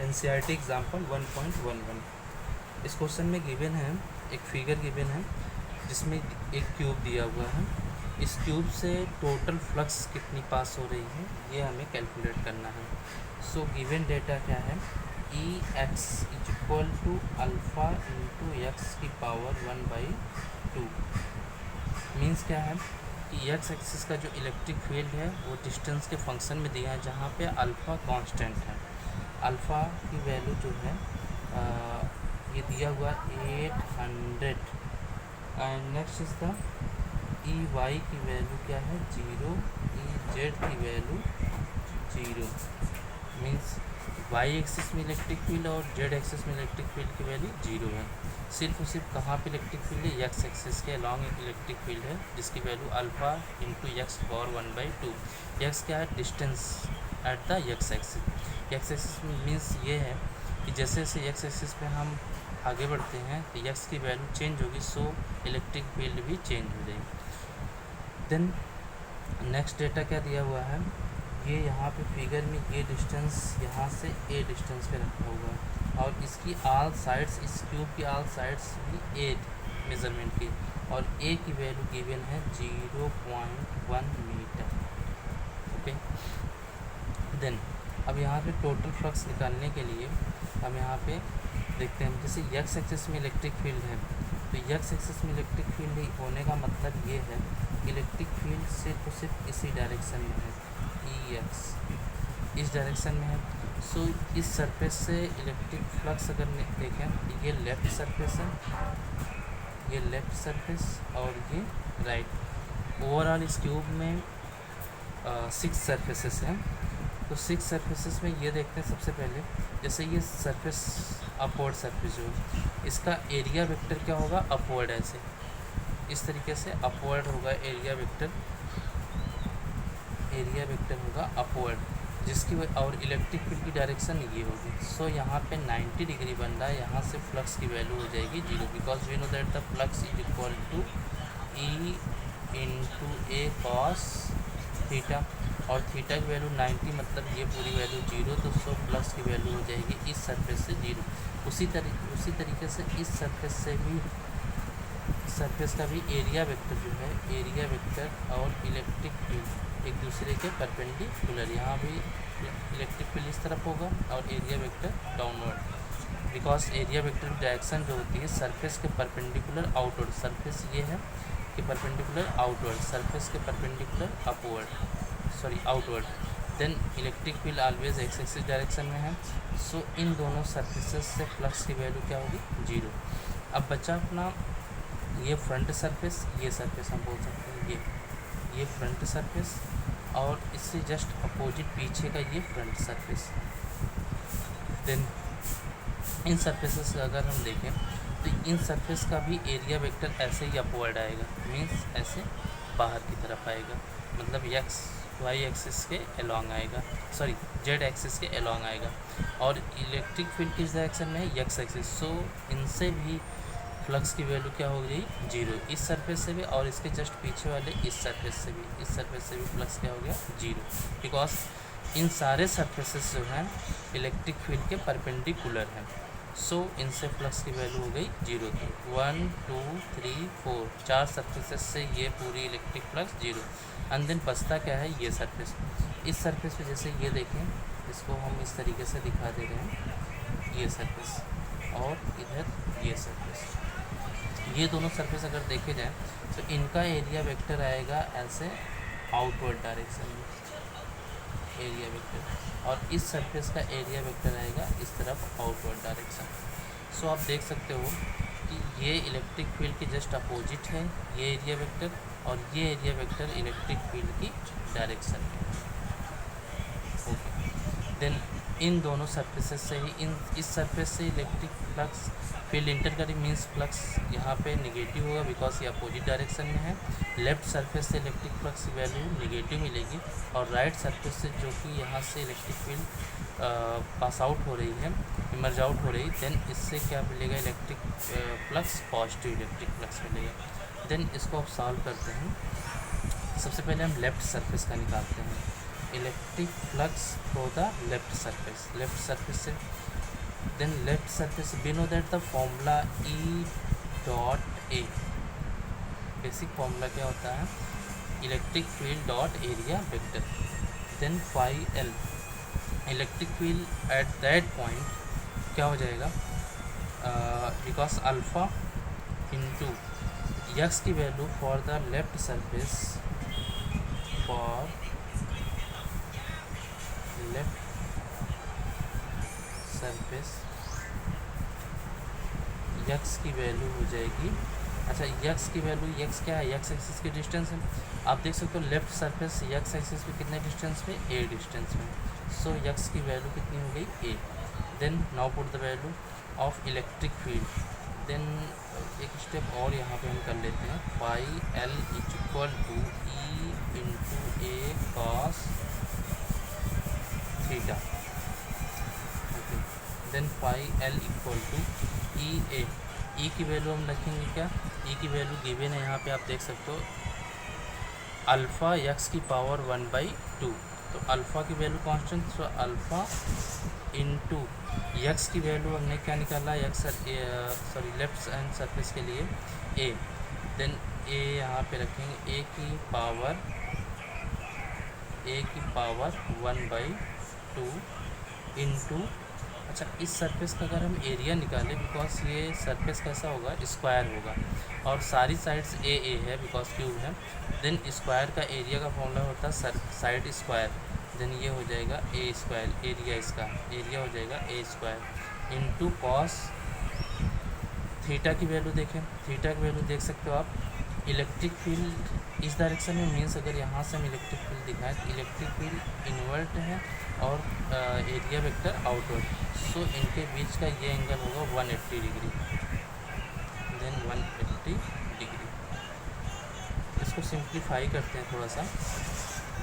NCERT example 1.11। इस question में given है, एक फिगर गिवन है जिसमें एक क्यूब दिया हुआ है। इस क्यूब से टोटल फ्लक्स कितनी पास हो रही है ये हमें कैलकुलेट करना है। सो गिवन डेटा क्या है, EX is equal to alpha into x की पावर 1/2। मीन्स क्या है कि एक्स एक्सिस का जो इलेक्ट्रिक फील्ड है वो डिस्टेंस के फंक्शन में दिया है, जहाँ पे अल्फ़ा कांस्टेंट है। अल्फ़ा की वैल्यू जो है ये दिया हुआ 800 and next is the EY की वैल्यू क्या है 0, EZ की वैल्यू 0। मीन्स वाई एक्सिस में इलेक्ट्रिक फील्ड और जेड एक्सिस में इलेक्ट्रिक फील्ड की वैल्यू 0 है। सिर्फ और सिर्फ कहाँ पे इलेक्ट्रिक फील्ड है, एक्स एक्सिस के अलॉन्ग एक इलेक्ट्रिक फील्ड है जिसकी value alpha into x power 1/2। X क्या है, distance at the x axis. X axis means ये है कि जैसे जैसे एक्स एक्सिस पे हम आगे बढ़ते हैं तो एक्स की वैल्यू चेंज होगी, सो इलेक्ट्रिक फील्ड भी चेंज हो जाएगी। देन नेक्स्ट डेटा क्या दिया हुआ है, ये यहाँ पे फिगर में ये डिस्टेंस यहाँ से ए डिस्टेंस पे रखा हुआ है और इसकी आल साइड्स, इस क्यूब की आल साइड्स भी 8 मेज़रमेंट की, और ए की वैल्यू गिवन है 0.1 मीटर। ओके, देन अब यहाँ पे टोटल फ्लक्स निकालने के लिए हम यहाँ पे देखते हैं, जैसे एक्स एक्सिस में इलेक्ट्रिक फील्ड है तो एक्स एक्सिस में इलेक्ट्रिक फील्ड होने का मतलब ये है कि इलेक्ट्रिक फील्ड सिर्फ और सिर्फ इसी डायरेक्शन में है, EX इस डायरेक्शन में है। सो इस सरफेस से इलेक्ट्रिक फ्लक्स अगर देखें तो ये लेफ़्ट सरफेस है, ये लेफ़्ट सरफेस और ये राइट। ओवरऑल इस क्यूब में 6 सरफेसेस हैं। तो 6 सरफेसेस में ये देखते हैं, सबसे पहले जैसे ये सरफेस अपवर्ड सरफेस जो है इसका एरिया वेक्टर क्या होगा, अपवर्ड, ऐसे इस तरीके से अपवर्ड होगा एरिया वेक्टर होगा अपवर्ड, जिसकी और इलेक्ट्रिक फील्ड की डायरेक्शन ये होगी। सो यहाँ पे 90 डिग्री बन रहा है, यहाँ से फ्लक्स की वैल्यू हो जाएगी 0, because we know that the flux is equal to E into A cos theta, और थीटा की वैल्यू 90 मतलब ये पूरी वैल्यू 0, तो सो फ्लक्स की वैल्यू हो जाएगी इस सरफेस से 0। उसी तरीके से इस सरफेस से भी, सरफेस का भी एरिया वेक्टर जो है, एरिया वेक्टर और इलेक्ट्रिक फील्ड एक दूसरे के परपेंडिकुलर, यहाँ भी इलेक्ट्रिक फील्ड इस तरफ होगा और area vector downward, because area vector की डायरेक्शन जो होती है सरफेस के परपेंडिकुलर आउटवर्ड, सरफेस ये है कि परपेंडिकुलर आउटवर्ड, सरफेस के perpendicular upward, sorry outward. Then electric field always x axis direction में है। सो इन दोनों सरफेसेस से फ्लक्स की वैल्यू क्या होगी, 0। अब बचा अपना ये फ्रंट सरफेस, ये सरफेस हम बोल सकते हैं ये फ्रंट सरफेस, और इससे जस्ट अपोजिट पीछे का ये front surface. Then in surfaces अगर हम देखें तो इन सरफेस का भी एरिया वेक्टर ऐसे ही अपवर्ड आएगा, मीन्स ऐसे बाहर की तरफ आएगा, मतलब एक्स वाई एक्सिस के अलॉन्ग आएगा, सॉरी जेड एक्सिस के अलॉन्ग आएगा, और इलेक्ट्रिक फील्ड किस डायरेक्शन में है, एक्स एक्सिस। सो इनसे भी फ्लक्स की वैल्यू क्या हो गई, 0, इस सरफेस से भी और इसके जस्ट पीछे वाले इस सरफेस से भी फ्लक्स क्या हो गया, 0, बिकॉज इन सारे सरफेसेस जो हैं इलेक्ट्रिक फील्ड के परपेंडिकुलर हैं। सो इनसे फ्लक्स की वैल्यू हो गई 0। तो 1 2 3 4 4 सरफेसेस से ये पूरी इलेक्ट्रिक फ्लक्स 0। एंड देन बचता क्या है, ये सरफेस। इस सरफेस पे जैसे ये देखें, इसको हम इस तरीके से दिखा दे रहे हैं, ये सरफेस और इधर ये सरफेस, ये दोनों सरफेस अगर देखे जाए तो इनका एरिया वेक्टर आएगा ऐसे आउटवर्ड डायरेक्शन में, एरिया वेक्टर, और इस सरफेस का एरिया वेक्टर आएगा इस तरफ आउटवर्ड डायरेक्शन। सो आप देख सकते हो कि ये इलेक्ट्रिक फील्ड के जस्ट अपोजिट है ये एरिया वेक्टर, और ये एरिया वेक्टर इलेक्ट्रिक फील्ड की डायरेक्शन है। ओके, देन इन दोनों सरफेसेस से ही इस सरफेस से इलेक्ट्रिक फ्लक्स फील्ड इंटर करें, मीन्स फ्लक्स यहाँ पे नेगेटिव होगा बिकॉज ये अपोजिट डायरेक्शन में है। लेफ़्ट सरफेस से इलेक्ट्रिक फ्लक्स की वैल्यू नेगेटिव मिलेगी, और राइट सरफेस से जो कि यहाँ से इलेक्ट्रिक फील्ड पास आउट हो रही है, इमर्ज आउट हो रही, देन इससे क्या मिलेगा, electric flux, positive electric flux मिलेगा। देन इसको आप सॉल्व करते हैं। सबसे पहले हम लेफ़्ट सरफेस का निकालते हैं। Electric flux for the left surface से, then left surface we know that the formula E dot A, basic formula क्या होता है, electric field dot area vector, then phi L, electric field at that point क्या हो जाएगा, because alpha into X की वैल्यू for the left surface, for left surface X की वैल्यू हो जाएगी, अच्छा यक्स की वैल्यू, यक्स क्या है, यक्स एक्सिस की डिस्टेंस है, आप देख सकते हो लेफ्ट सरफेस यक्स एक्सिस पे कितने डिस्टेंस पे, ए डिस्टेंस में, सो यक्स की वैल्यू कितनी हो गई, A, then now put the value of electric field, then एक स्टेप और यहाँ पे हम कर लेते हैं, phi L equal to E into A cos theta, okay, then phi L equal to E A, E की वैल्यू हम रखेंगे क्या, ई की वैल्यू गिवन है यहाँ पे आप देख सकते हो, अल्फ़ा यक्स की पावर 1/2, तो अल्फ़ा की वैल्यू कांस्टेंट, तो अल्फ़ा इंटू यक्स की वैल्यू हमने क्या निकाला, x sorry left hand surface के लिए ए, देन ए यहाँ पे रखेंगे ए की पावर 1/2 इंटू, अच्छा इस सरफेस का अगर हम एरिया निकालें, बिकॉज ये सरफेस कैसा होगा, स्क्वायर होगा, और सारी साइड्स ए है बिकॉज क्यूब है, देन स्क्वायर का एरिया का फॉर्मूला होता है साइड स्क्वायर, देन ये हो जाएगा ए स्क्वायर, एरिया इसका एरिया हो जाएगा ए स्क्वायर इंटू कॉस थीटा की वैल्यू देखें, थीटा की वैल्यू देख सकते हो आप, इलेक्ट्रिक फील्ड इस डायरेक्शन में, मीन्स अगर यहाँ से हम इलेक्ट्रिक फील्ड दिखाएं तो इलेक्ट्रिक फील्ड इनवर्ट है और एरिया वेक्टर आउटवर्ड, सो इनके बीच का ये एंगल होगा 180 डिग्री, देन 180 डिग्री, इसको सिंप्लीफाई करते हैं थोड़ा सा,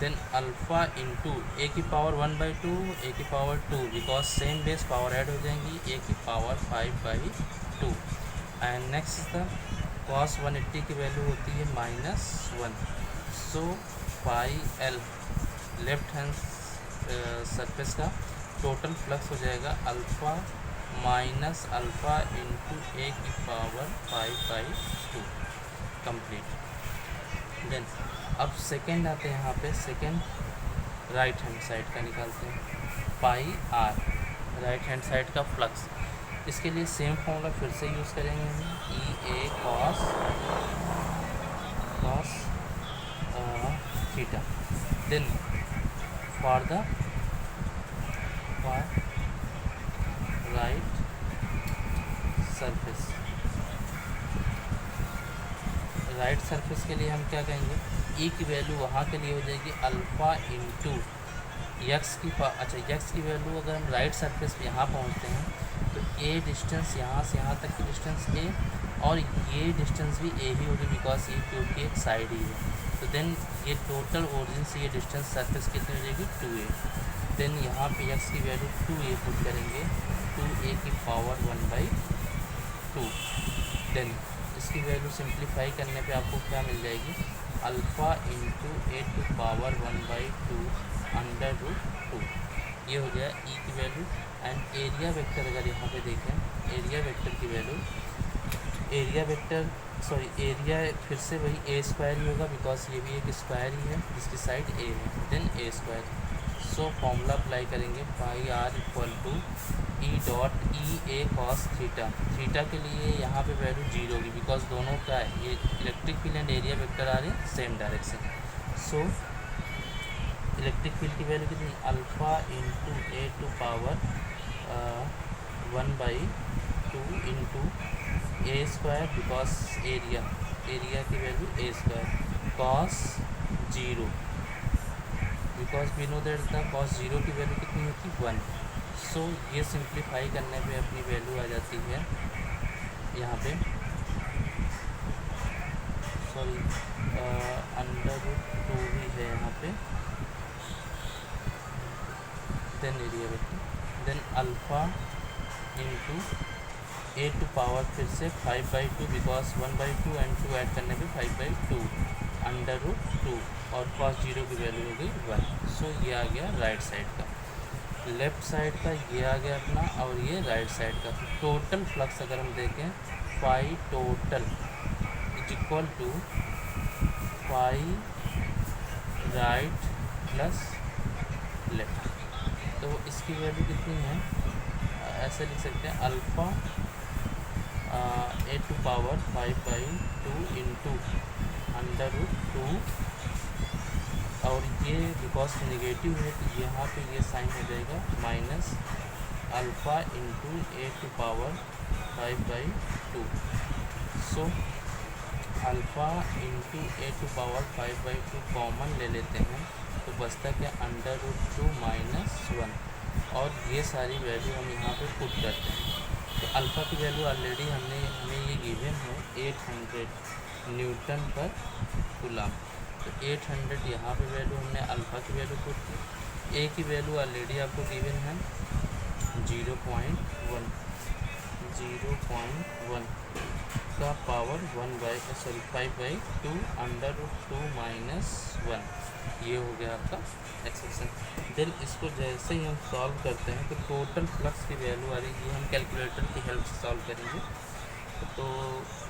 देन अल्फ़ा इंटू ए की पावर 1/2, ए की power 2, because same base power add हो जाएंगी, ए की power 5/2, and next the cos 180 की वैल्यू होती है -1, so phi L left hand surface का टोटल फ्लक्स हो जाएगा alpha minus alpha into A की पावर 5/2 कंप्लीट, देन अब सेकेंड आते हैं यहाँ पे, सेकेंड राइट हैंड साइड का निकालते हैं, phi R right hand side का फ्लक्स, इसके लिए सेम फॉर्मूला फिर से यूज़ करेंगे हम, E A cos theta, then for right surface, right surface के लिए हम क्या कहेंगे, ई की वैल्यू वहाँ के लिए हो जाएगी अल्फ़ा इंटू यक्स की अच्छा यक्स की वैल्यू अगर हम राइट सरफेस पे यहाँ पहुँचते हैं तो ए डिस्टेंस यहाँ से यहाँ तक की डिस्टेंस ए, और ये डिस्टेंस भी ए ही होगी बिकॉज ये क्यूब की एक साइड ही है, तो देन ये टोटल ओरिजिन से ये डिस्टेंस सरफेस कितनी हो जाएगी 2a, देन यहाँ पे यक्स की वैल्यू 2a पुट करेंगे, 2a की पावर 1/2, देन इसकी वैल्यू सिंप्लीफाई करने पे आपको क्या मिल जाएगी, alpha into A to power 1/2 √2, ये हो गया ई की वैल्यू, एंड एरिया वेक्टर अगर यहाँ पे देखें, एरिया वेक्टर की value, area vector sorry area फिर से वही ए स्क्वायर ही होगा बिकॉज ये भी एक स्क्वायर ही है जिसकी साइड ए है, then A square, so formula apply करेंगे, phi R equal to E dot E A cos theta, theta के लिए यहाँ पे वैल्यू 0 होगी बिकॉज दोनों का ये electric field and area vector आ रहे हैं same direction, so electric field की वैल्यू कितनी, alpha into A to power 1/2 into A square because area की value A square cos 0, because we know that the cos 0 की value कितनी होती है 1, सो ये सिंप्लीफाई करने पे अपनी वैल्यू आ जाती है यहाँ पे, सॉरी √2 भी है यहाँ पे, then area vector, then alpha into A to power फिर से 5/2 बिकॉज 1/2 एंड 2 ऐड करने पे 5/2 √2, और cos 0 की वैल्यू हो गई 1। सो ये आ गया राइट साइड का। लेफ़्ट साइड का ये आ गया अपना, और ये राइट साइड का। टोटल फ्लक्स अगर हम देखें, phi total is equal to phi right plus left. तो इसकी वैल्यू कितनी है, ऐसे लिख सकते हैं alpha a to power 5/2 into √2, और ये बिकॉज नेगेटिव है तो यहाँ पे ये साइन हो जाएगा minus alpha into A to power 5/2। So alpha into A to power 5/2 common ले लेते हैं तो बचता क्या, √2 माइनस 1, और ये सारी वैल्यू हम यहाँ पे पुट करते हैं। तो अल्फ़ा की वैल्यू ऑलरेडी हमें ये गिवन है 800 न्यूटन पर कूलम। तो 800 यहाँ पे वैल्यू हमने अल्फ़ा की वैल्यू पुट की। ए की वैल्यू ऑलरेडी आपको गिवन है 0.1 का पावर 5/2 √2 माइनस 1, ये हो गया आपका एक्सप्रेशन। देन इसको जैसे ही हम सॉल्व करते हैं तो टोटल फ्लक्स की वैल्यू आ रही है, ये हम कैलकुलेटर की हेल्प से सॉल्व करेंगे। तो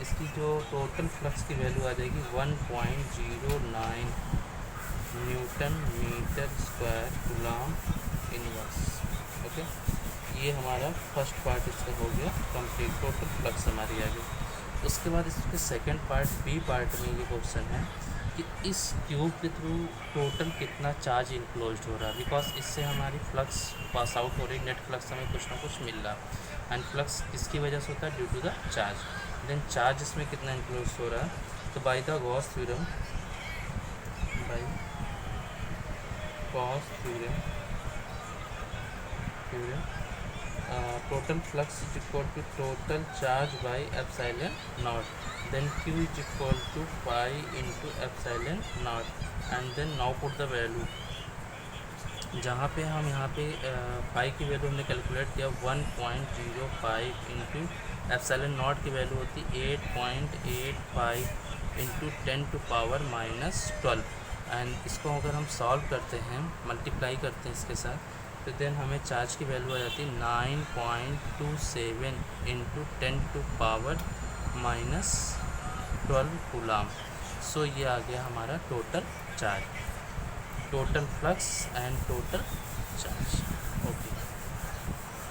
इसकी जो टोटल फ्लक्स की वैल्यू आ जाएगी 1.09 newton metre square coulomb inverse. Okay, ये हमारा फर्स्ट पार्ट इसका हो गया कंप्लीट, टोटल फ्लक्स हमारी आ गई। उसके बाद इसके सेकंड पार्ट बी पार्ट में ये क्वेश्चन है कि इस ट्यूब के थ्रू टोटल कितना चार्ज इनक्लोज हो रहा है, बिकॉज इससे हमारी फ्लक्स पास आउट हो रही, नेट फ्लक्स हमें कुछ ना कुछ मिल रहा है, एंड फ्लक्स किसकी वजह से होता है, due to the charge. Then charge इसमें कितना इनक्लोज हो रहा है, तो by the Gauss theorem, total flux is equal to total charge by epsilon naught, then Q is equal to pi into epsilon naught, and then now put the value. जहाँ पे हम यहाँ पे पाई की वैल्यू हमने कैलकुलेट किया 1.05 into epsilon not की value होती 8.85 इंटू 10⁻⁻12, एंड इसको अगर हम सॉल्व करते हैं, मल्टीप्लाई करते हैं इसके साथ, तो देन हमें चार्ज की वैल्यू आ जाती है 9.27 इंटू 10⁻⁻12 कूलम। सो ये आ गया हमारा total charge, total flux and total charge.